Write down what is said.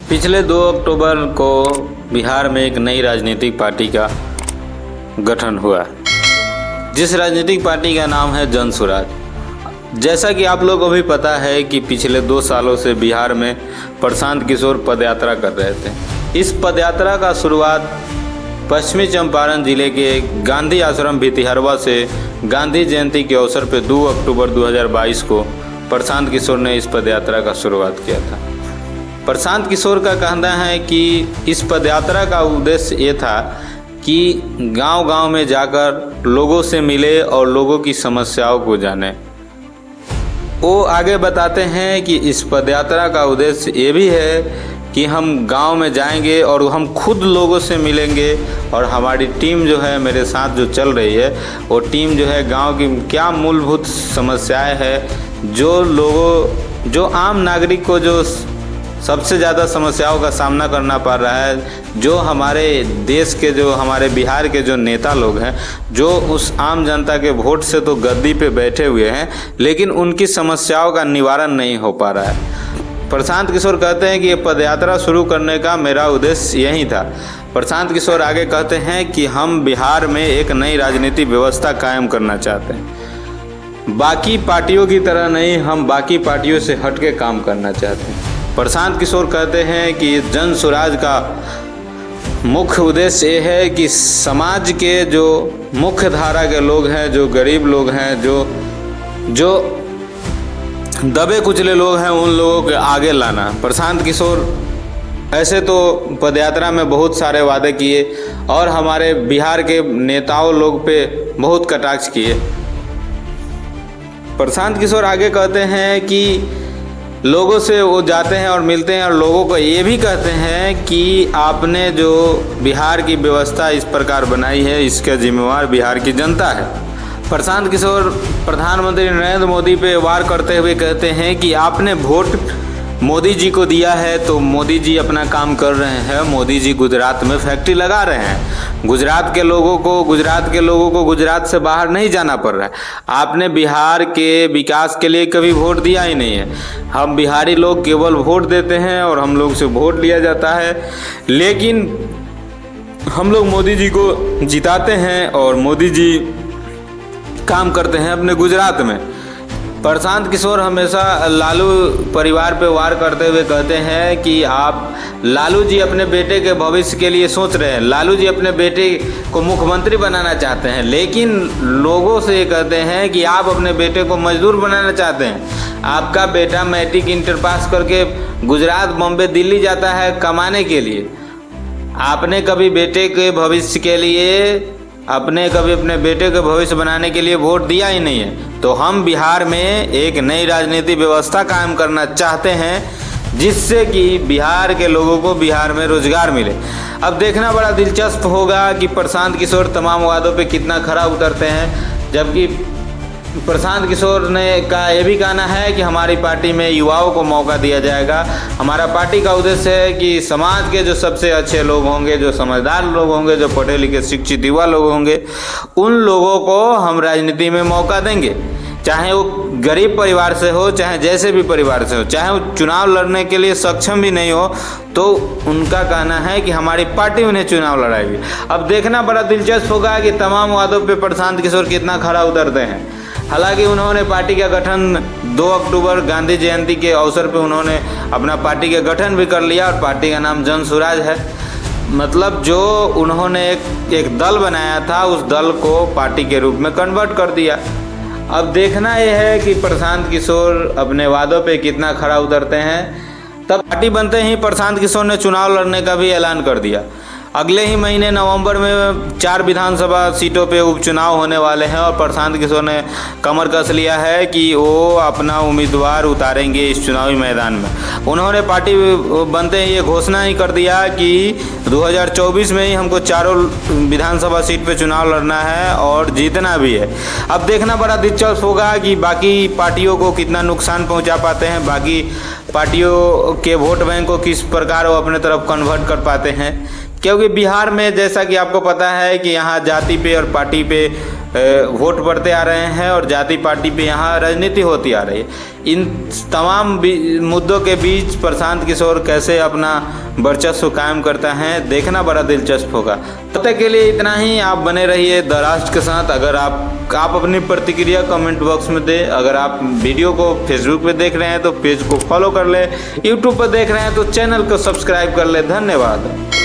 पिछले 2 अक्टूबर को बिहार में एक नई राजनीतिक पार्टी का गठन हुआ, जिस राजनीतिक पार्टी का नाम है जन सुराज। जैसा कि आप लोगों को भी पता है कि पिछले 2 सालों से बिहार में प्रशांत किशोर पदयात्रा कर रहे थे। इस पदयात्रा का शुरुआत पश्चिमी चंपारण जिले के गांधी आश्रम भितिहरवा से गांधी जयंती के अवसर पर 2 अक्टूबर 2022 को प्रशांत किशोर ने इस पदयात्रा का शुरुआत किया था। प्रशांत किशोर का कहना है कि इस पदयात्रा का उद्देश्य ये था कि गांव-गांव में जाकर लोगों से मिले और लोगों की समस्याओं को जाने। वो आगे बताते हैं कि इस पदयात्रा का उद्देश्य ये भी है कि हम गांव में जाएंगे और हम खुद लोगों से मिलेंगे, और हमारी टीम जो है मेरे साथ जो चल रही है वो टीम जो है गांव की क्या मूलभूत समस्याएं है, जो आम नागरिक को जो सबसे ज़्यादा समस्याओं का सामना करना पड़ रहा है, जो हमारे देश के जो हमारे बिहार के जो नेता लोग हैं, जो उस आम जनता के वोट से तो गद्दी पे बैठे हुए हैं लेकिन उनकी समस्याओं का निवारण नहीं हो पा रहा है। प्रशांत किशोर कहते हैं कि ये पदयात्रा शुरू करने का मेरा उद्देश्य यही था। प्रशांत किशोर आगे कहते हैं कि हम बिहार में एक नई राजनीतिक व्यवस्था कायम करना चाहते हैं। बाकी पार्टियों की तरह नहीं, हम बाकी पार्टियों से हट के काम करना चाहते हैं। प्रशांत किशोर कहते हैं कि जन स्वराज का मुख्य उद्देश्य ये है कि समाज के जो मुख्य धारा के लोग हैं, जो गरीब लोग हैं, जो दबे कुचले लोग हैं, उन लोगों के आगे लाना। प्रशांत किशोर ऐसे तो पदयात्रा में बहुत सारे वादे किए और हमारे बिहार के नेताओं लोग पे बहुत कटाक्ष किए। प्रशांत किशोर आगे कहते हैं कि लोगों से वो जाते हैं और मिलते हैं और लोगों को ये भी कहते हैं कि आपने जो बिहार की व्यवस्था इस प्रकार बनाई है, इसका जिम्मेवार बिहार की जनता है। प्रशांत किशोर प्रधानमंत्री नरेंद्र मोदी पे वार करते हुए कहते हैं कि आपने वोट मोदी जी को दिया है तो मोदी जी अपना काम कर रहे हैं। मोदी जी गुजरात में फैक्ट्री लगा रहे हैं। गुजरात के लोगों को गुजरात से बाहर नहीं जाना पड़ रहा है। आपने बिहार के विकास के लिए कभी वोट दिया ही नहीं है। हम बिहारी लोग केवल वोट देते हैं और हम लोग से वोट लिया जाता है, लेकिन हम लोग मोदी जी को जिताते हैं और मोदी जी काम करते हैं अपने गुजरात में। प्रशांत किशोर हमेशा लालू परिवार पे वार करते हुए कहते हैं कि आप लालू जी अपने बेटे के भविष्य के लिए सोच रहे हैं, लालू जी अपने बेटे को मुख्यमंत्री बनाना चाहते हैं, लेकिन लोगों से ये कहते हैं कि आप अपने बेटे को मजदूर बनाना चाहते हैं। आपका बेटा मैट्रिक इंटर पास करके गुजरात, बॉम्बे, दिल्ली जाता है कमाने के लिए। आपने कभी बेटे के भविष्य के लिए अपने बेटे के भविष्य बनाने के लिए वोट दिया ही नहीं है। तो हम बिहार में एक नई राजनीतिक व्यवस्था कायम करना चाहते हैं जिससे कि बिहार के लोगों को बिहार में रोजगार मिले। अब देखना बड़ा दिलचस्प होगा कि प्रशांत किशोर तमाम वादों पे कितना खरा उतरते हैं, जबकि प्रशांत किशोर ने का ये भी कहना है कि हमारी पार्टी में युवाओं को मौका दिया जाएगा। हमारा पार्टी का उद्देश्य है कि समाज के जो सबसे अच्छे लोग होंगे, जो समझदार लोग होंगे, जो पढ़े लिखे शिक्षित युवा लोग होंगे, उन लोगों को हम राजनीति में मौका देंगे। चाहे वो गरीब परिवार से हो, चाहे जैसे भी परिवार से हो, चाहे वो चुनाव लड़ने के लिए सक्षम भी नहीं हो, तो उनका कहना है कि हमारी पार्टी उन्हें चुनाव लड़ाएगी। अब देखना बड़ा दिलचस्प होगा कि तमाम वादों पे प्रशांत किशोर कितना खरा उतरते हैं। हालांकि उन्होंने पार्टी का गठन 2 अक्टूबर गांधी जयंती के अवसर पे उन्होंने अपना पार्टी का गठन भी कर लिया और पार्टी का नाम जन सुराज है। मतलब जो उन्होंने एक दल बनाया था, उस दल को पार्टी के रूप में कन्वर्ट कर दिया। अब देखना यह है कि प्रशांत किशोर अपने वादों पे कितना खरा उतरते हैं। तब पार्टी बनते ही प्रशांत किशोर ने चुनाव लड़ने का भी ऐलान कर दिया। अगले ही महीने नवंबर में 4 विधानसभा सीटों पे उपचुनाव होने वाले हैं और प्रशांत किशोर ने कमर कस लिया है कि वो अपना उम्मीदवार उतारेंगे इस चुनावी मैदान में। उन्होंने पार्टी बनते ही ये घोषणा ही कर दिया कि 2024 में ही हमको 4 विधानसभा सीट पे चुनाव लड़ना है और जीतना भी है। अब देखना बड़ा दिलचस्प होगा कि बाकी पार्टियों को कितना नुकसान पहुँचा पाते हैं, बाकी पार्टियों के वोट बैंक को किस प्रकार वो अपने तरफ कन्वर्ट कर पाते हैं, क्योंकि बिहार में जैसा कि आपको पता है कि यहाँ जाति पे और पार्टी पे वोट पड़ते आ रहे हैं और जाति पार्टी पे यहाँ राजनीति होती आ रही है। इन तमाम मुद्दों के बीच प्रशांत किशोर कैसे अपना वर्चस्व कायम करता है, देखना बड़ा दिलचस्प होगा। तब तक के लिए इतना ही। आप बने रहिए द राष्ट्र के साथ। अगर आप अपनी प्रतिक्रिया कमेंट बॉक्स में दें। अगर आप वीडियो को फेसबुक पे देख रहे हैं तो पेज को फॉलो कर लें। यूट्यूब पर देख रहे हैं तो चैनल को सब्सक्राइब कर लें। धन्यवाद।